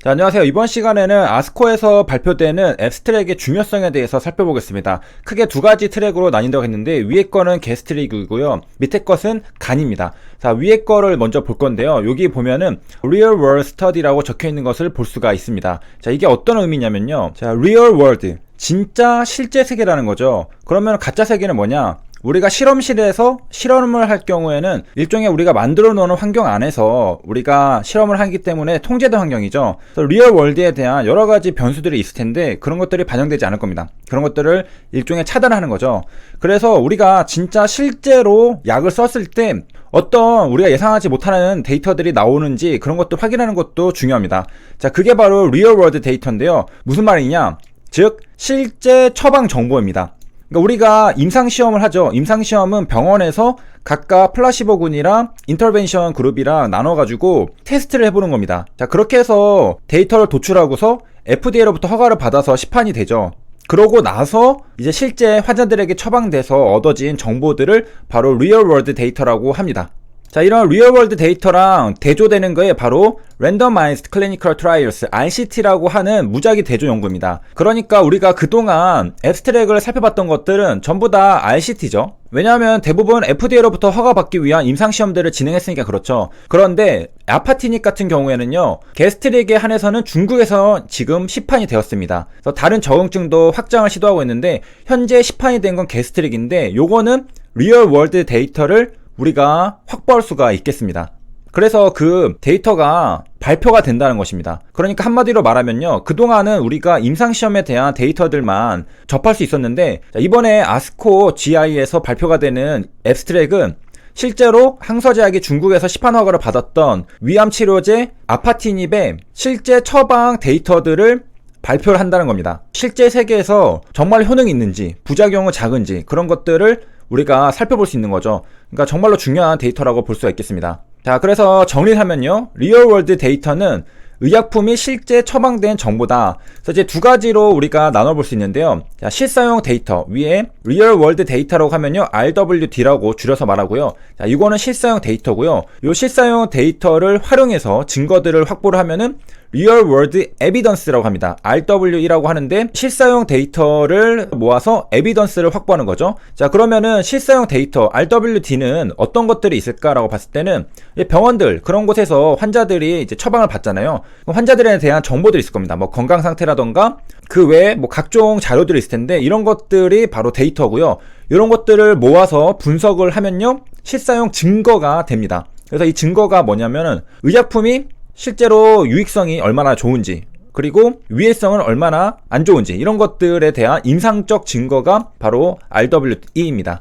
자, 안녕하세요. 이번 시간에는 아스코에서 발표되는 앱스 트랙의 중요성에 대해서 살펴보겠습니다. 크게 두 가지 트랙으로 나뉜다고 했는데 위에 거는 게스트 트랙이고요. 밑에 것은 간입니다. 자, 위에 거를 먼저 볼 건데요. 여기 보면은 Real World Study라고 적혀 있는 것을 볼 수가 있습니다. 자, 이게 어떤 의미냐면요. 자, Real World, 진짜 실제 세계라는 거죠. 그러면 가짜 세계는 뭐냐? 우리가 실험실에서 실험을 할 경우에는 일종의 우리가 만들어 놓은 환경 안에서 우리가 실험을 하기 때문에 통제된 환경이죠. 리얼 월드에 대한 여러 가지 변수들이 있을 텐데 그런 것들이 반영되지 않을 겁니다. 그런 것들을 일종의 차단하는 거죠. 그래서 우리가 진짜 실제로 약을 썼을 때 어떤 우리가 예상하지 못하는 데이터들이 나오는지 그런 것도 확인하는 것도 중요합니다. 자, 그게 바로 리얼 월드 데이터인데요. 무슨 말이냐? 즉 실제 처방 정보입니다. 그러니까 우리가 임상시험을 하죠. 임상시험은 병원에서 각각 플라시보군이랑 인터벤션 그룹이랑 나눠가지고 테스트를 해보는 겁니다. 자, 그렇게 해서 데이터를 도출하고서 FDA로부터 허가를 받아서 시판이 되죠. 그러고 나서 이제 실제 환자들에게 처방돼서 얻어진 정보들을 바로 리얼월드 데이터라고 합니다. 자, 이런 리얼월드 데이터랑 대조되는 거에 바로 Randomized Clinical Trials, RCT라고 하는 무작위 대조 연구입니다. 그러니까 우리가 그동안 앱스트랙을 살펴봤던 것들은 전부 다 RCT죠. 왜냐하면 대부분 FDA로부터 허가받기 위한 임상시험들을 진행했으니까 그렇죠. 그런데 아파티닉 같은 경우에는요, 게스트릭에 한해서는 중국에서 지금 시판이 되었습니다. 그래서 다른 적응증도 확장을 시도하고 있는데 현재 시판이 된 건 게스트릭인데 요거는 리얼월드 데이터를 우리가 확보할 수가 있겠습니다. 그래서 그 데이터가 발표가 된다는 것입니다. 그러니까 한마디로 말하면요, 그동안은 우리가 임상시험에 대한 데이터들만 접할 수 있었는데 이번에 아스코 GI에서 발표가 되는 앱스트랙은 실제로 항서제약이 중국에서 시판 허가를 받았던 위암치료제 아파티닙의 실제 처방 데이터들을 발표를 한다는 겁니다. 실제 세계에서 정말 효능이 있는지, 부작용은 작은지 그런 것들을 우리가 살펴볼 수 있는 거죠. 그러니까 정말로 중요한 데이터라고 볼 수가 있겠습니다. 자, 그래서 정리를 하면요, 리얼월드 데이터는 의약품이 실제 처방된 정보다. 그래서 이제 두 가지로 우리가 나눠볼 수 있는데요. 자, 실사용 데이터 위에 리얼월드 데이터라고 하면요, RWD라고 줄여서 말하고요. 자, 이거는 실사용 데이터고요. 이 실사용 데이터를 활용해서 증거들을 확보를 하면은 리얼 월드 에비던스라고 합니다. RWE라고 하는데 실사용 데이터를 모아서 에비던스를 확보하는 거죠. 자, 그러면은 실사용 데이터 RWD는 어떤 것들이 있을까라고 봤을 때는 병원들 그런 곳에서 환자들이 이제 처방을 받잖아요. 환자들에 대한 정보들이 있을 겁니다. 뭐 건강 상태라던가 그 외에 뭐 각종 자료들이 있을 텐데 이런 것들이 바로 데이터고요. 이런 것들을 모아서 분석을 하면요, 실사용 증거가 됩니다. 그래서 이 증거가 뭐냐면은 의약품이 실제로 유익성이 얼마나 좋은지, 그리고 위해성은 얼마나 안 좋은지, 이런 것들에 대한 임상적 증거가 바로 RWE입니다.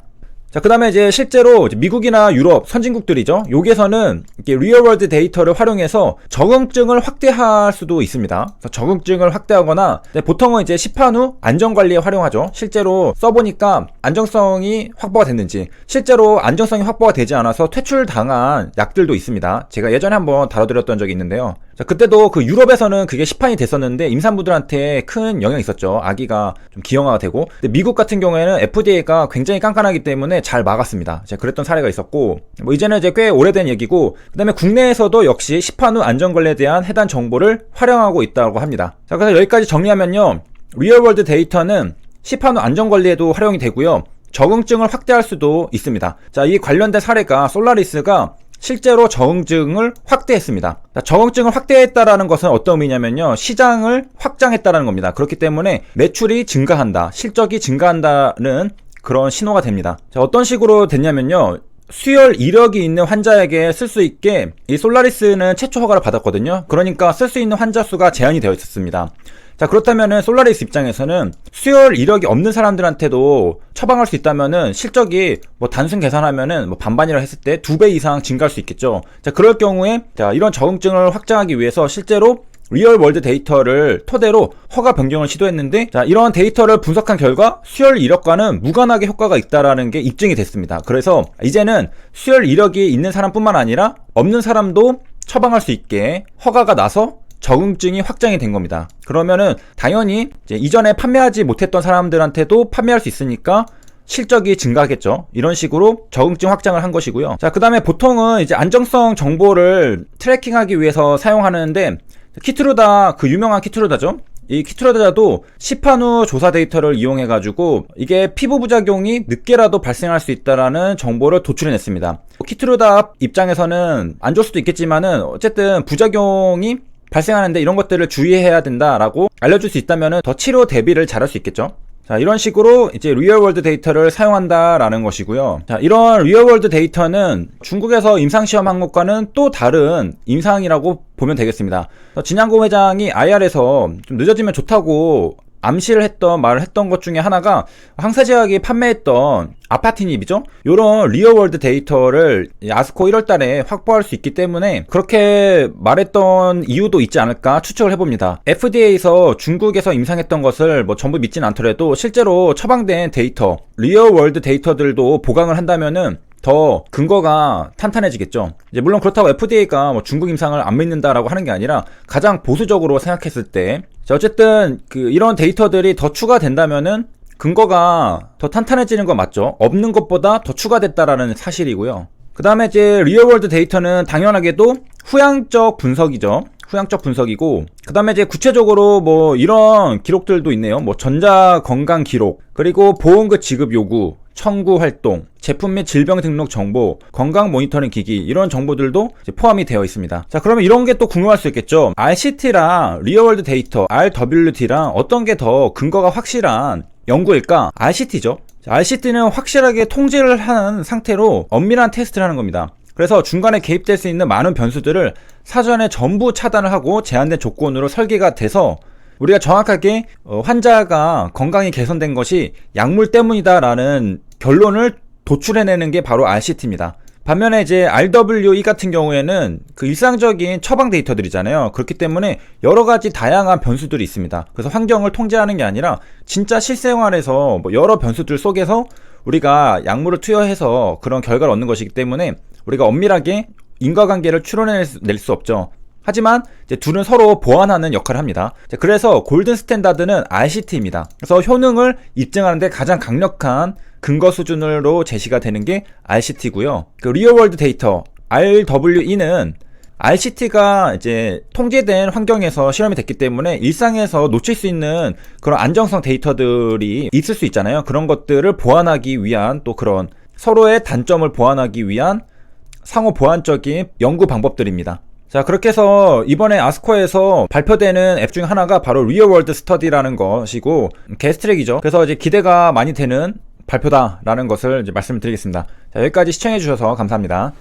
자, 그 다음에 이제 실제로 미국이나 유럽 선진국들이죠. 여기에서는 이렇게 리얼월드 데이터를 활용해서 적응증을 확대할 수도 있습니다. 그래서 적응증을 확대하거나 보통은 이제 시판 후 안전관리에 활용하죠. 실제로 써보니까 안정성이 확보가 됐는지, 실제로 안정성이 확보가 되지 않아서 퇴출당한 약들도 있습니다. 제가 예전에 한번 다뤄드렸던 적이 있는데요. 자, 그때도 그 유럽에서는 그게 시판이 됐었는데 임산부들한테 큰 영향이 있었죠. 아기가 좀 기형아가 되고. 근데 미국 같은 경우에는 FDA가 굉장히 깐깐하기 때문에 잘 막았습니다. 제가 그랬던 사례가 있었고, 뭐 이제는 이제 꽤 오래된 얘기고, 그 다음에 국내에서도 역시 시판 후 안전관리에 대한 해당 정보를 활용하고 있다고 합니다. 자, 그래서 여기까지 정리하면요, 리얼월드 데이터는 시판 후 안전관리에도 활용이 되고요, 적응증을 확대할 수도 있습니다. 자, 이 관련된 사례가 솔라리스가 실제로 적응증을 확대했습니다. 적응증을 확대했다라는 것은 어떤 의미냐면요, 시장을 확장했다라는 겁니다. 그렇기 때문에 매출이 증가한다, 실적이 증가한다는 그런 신호가 됩니다. 자, 어떤 식으로 됐냐면요, 수혈 이력이 있는 환자에게 쓸 수 있게 이 솔라리스는 최초 허가를 받았거든요. 그러니까 쓸 수 있는 환자 수가 제한이 되어 있었습니다. 자, 그렇다면은 솔라리스 입장에서는 수혈 이력이 없는 사람들한테도 처방할 수 있다면은 실적이 뭐 단순 계산하면은 뭐 반반이라 했을 때 2배 이상 증가할 수 있겠죠. 자, 그럴 경우에 자, 이런 적응증을 확장하기 위해서 실제로 리얼월드 데이터를 토대로 허가 변경을 시도했는데, 자, 이러한 데이터를 분석한 결과 수혈 이력과는 무관하게 효과가 있다라는 게 입증이 됐습니다. 그래서 이제는 수혈 이력이 있는 사람뿐만 아니라 없는 사람도 처방할 수 있게 허가가 나서 적응증이 확장이 된 겁니다. 그러면은 당연히 이제 이전에 판매하지 못했던 사람들한테도 판매할 수 있으니까 실적이 증가하겠죠. 이런 식으로 적응증 확장을 한 것이고요. 자, 그 다음에 보통은 이제 안정성 정보를 트래킹하기 위해서 사용하는데 키트루다, 그 유명한 키트루다죠. 이 키트루다도 시판 후 조사 데이터를 이용해가지고 이게 피부 부작용이 늦게라도 발생할 수 있다라는 정보를 도출해냈습니다. 키트루다 입장에서는 안 좋을 수도 있겠지만은 어쨌든 부작용이 발생하는데 이런 것들을 주의해야 된다라고 알려줄 수 있다면은 더 치료 대비를 잘할 수 있겠죠. 자, 이런 식으로 이제 리얼월드 데이터를 사용한다라는 것이고요. 자, 이런 리얼월드 데이터는 중국에서 임상시험 한 것과는 또 다른 임상이라고 보면 되겠습니다. 진양고 회장이 IR에서 좀 늦어지면 좋다고 암시를 했던 말을 했던 것 중에 하나가 황사제약이 판매했던 아파티닙이죠. 요런 리얼월드 데이터를 아스코 1월달에 확보할 수 있기 때문에 그렇게 말했던 이유도 있지 않을까 추측을 해봅니다. FDA에서 중국에서 임상했던 것을 뭐 전부 믿진 않더라도 실제로 처방된 데이터, 리얼월드 데이터들도 보강을 한다면은 더 근거가 탄탄해지겠죠. 이제 물론 그렇다고 FDA가 뭐 중국 임상을 안 믿는다라고 하는 게 아니라 가장 보수적으로 생각했을 때, 자, 어쨌든 이런 데이터들이 더 추가된다면은 근거가 더 탄탄해지는 건 맞죠. 없는 것보다 더 추가됐다라는 사실이고요. 그 다음에 이제 리얼월드 데이터는 당연하게도 후향적 분석이죠. 후향적 분석이고, 그 다음에 이제 구체적으로 뭐 이런 기록들도 있네요. 뭐 전자 건강 기록, 그리고 보험금 지급 요구, 청구 활동, 제품 및 질병 등록 정보, 건강 모니터링 기기, 이런 정보들도 이제 포함이 되어 있습니다. 자, 그러면 이런 게 또 궁금할 수 있겠죠. RCT랑 리얼월드 데이터, RWT랑 어떤 게 더 근거가 확실한 연구일까? RCT죠. RCT는 확실하게 통제를 하는 상태로 엄밀한 테스트를 하는 겁니다. 그래서 중간에 개입될 수 있는 많은 변수들을 사전에 전부 차단을 하고 제한된 조건으로 설계가 돼서 우리가 정확하게 환자가 건강이 개선된 것이 약물 때문이다라는 결론을 도출해내는 게 바로 RCT입니다. 반면에 이제 RWE 같은 경우에는 그 일상적인 처방 데이터들이잖아요. 그렇기 때문에 여러 가지 다양한 변수들이 있습니다. 그래서 환경을 통제하는 게 아니라 진짜 실생활에서 뭐 여러 변수들 속에서 우리가 약물을 투여해서 그런 결과를 얻는 것이기 때문에 우리가 엄밀하게 인과관계를 추론해낼 수 없죠. 하지만 이제 둘은 서로 보완하는 역할을 합니다. 그래서 골든 스탠다드는 RCT입니다. 그래서 효능을 입증하는 데 가장 강력한 근거 수준으로 제시가 되는 게 RCT고요. 그 리얼월드 데이터 RWE는 RCT가 이제 통제된 환경에서 실험이 됐기 때문에 일상에서 놓칠 수 있는 그런 안정성 데이터들이 있을 수 있잖아요. 그런 것들을 보완하기 위한 또 그런 서로의 단점을 보완하기 위한 상호 보완적인 연구 방법들입니다. 자, 그렇게 해서 이번에 아스코에서 발표되는 앱 중에 하나가 바로 리얼월드 스터디라는 것이고 게스트랙이죠. 그래서 이제 기대가 많이 되는 발표다라는 것을 이제 말씀드리겠습니다. 자, 여기까지 시청해주셔서 감사합니다.